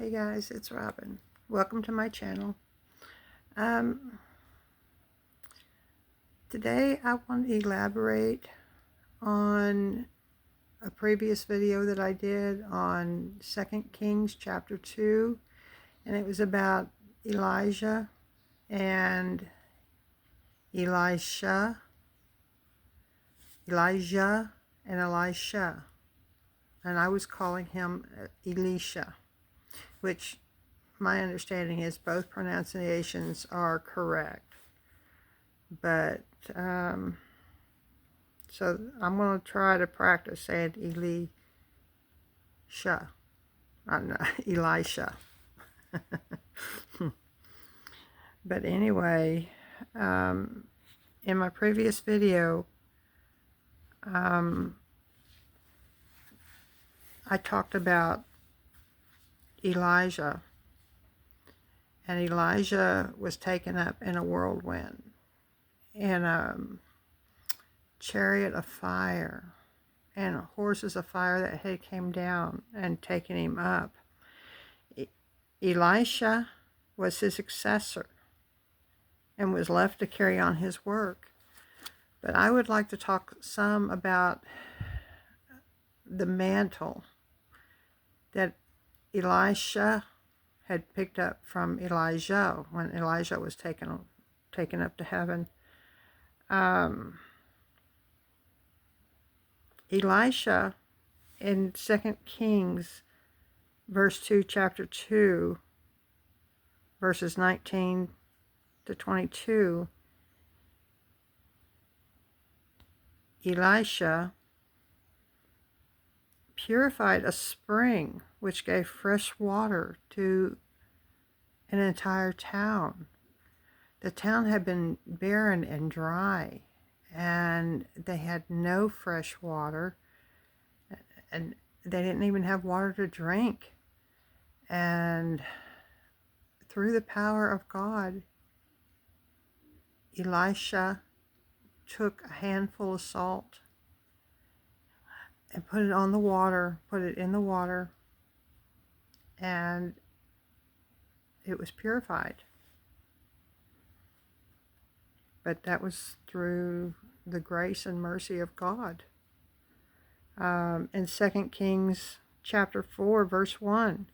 Hey guys, it's Robin. Welcome to my channel. Um, Today I want to elaborate on a previous video that I did on 2 Kings chapter 2, and it was about Elijah and Elijah and Elisha, and I was calling him Elisha, which my understanding is both pronunciations are correct. But so I'm going to try to practice saying Elisha, not Elisha. But anyway, in my previous video, I talked about Elijah, and Elijah was taken up in a whirlwind, in a chariot of fire, and horses of fire that had came down and taken him up. Elisha was his successor and was left to carry on his work. But I would like to talk some about the mantle that Elisha had picked up from Elijah when Elijah was taken up to heaven. Elisha in 2 Kings verse 2, chapter 2, verses 19 to 22, Elisha purified a spring which gave fresh water to an entire town. The town had been barren and dry, and they had no fresh water, and they didn't even have water to drink. And through the power of God, Elisha took a handful of salt and put it on the water, put it in the water, and it was purified. But that was through the grace and mercy of God. In 2 Kings chapter 4, verse 1,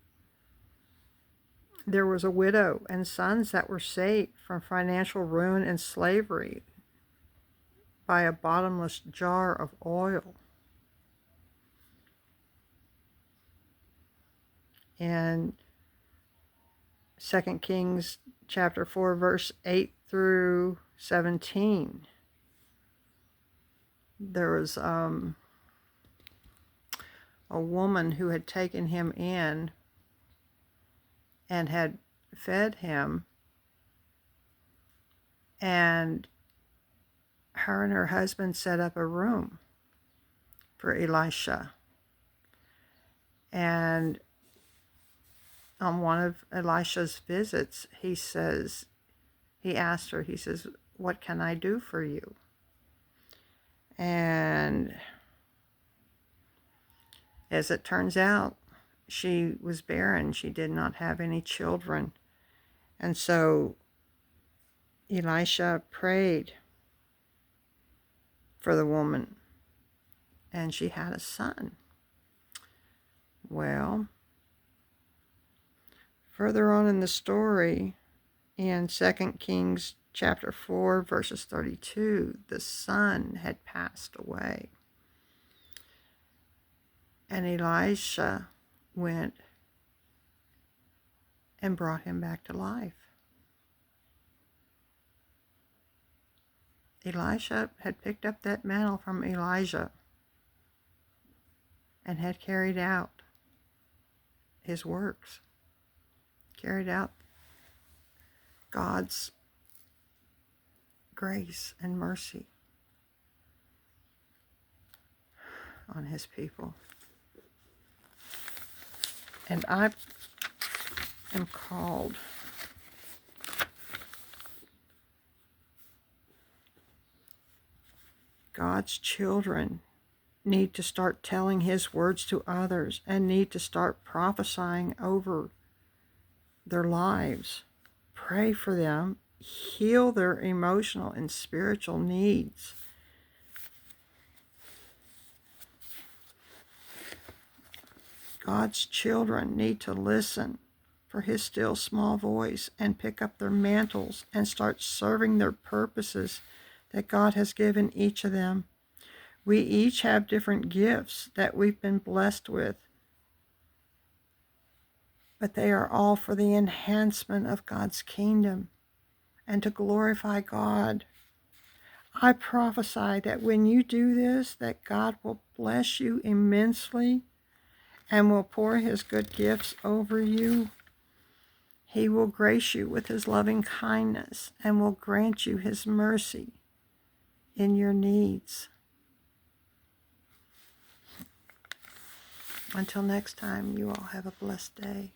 there was a widow and sons that were saved from financial ruin and slavery by a bottomless jar of oil. In 2 Kings chapter 4, verse 8 through 17, there was a woman who had taken him in and had fed him, and her husband set up a room for Elisha. And on one of Elisha's visits, he asked her, he says, "What can I do for you?" And as it turns out, she was barren. She did not have any children. And so Elisha prayed for the woman, and she had a son. Well, further on in the story, in 2 Kings chapter 4, verses 32, the son had passed away. And Elisha went and brought him back to life. Elisha had picked up that mantle from Elijah and had carried out his works, carried out God's grace and mercy on his people. And I am called God's children need to start telling his words to others and need to start prophesying over their lives. Pray for them. Heal their emotional and spiritual needs. God's children need to listen for his still small voice and pick up their mantles and start serving their purposes that God has given each of them. We each have different gifts that we've been blessed with, but they are all for the enhancement of God's kingdom and to glorify God. I prophesy that when you do this, that God will bless you immensely and will pour his good gifts over you. He will grace you with his loving kindness and will grant you his mercy in your needs. Until next time, you all have a blessed day.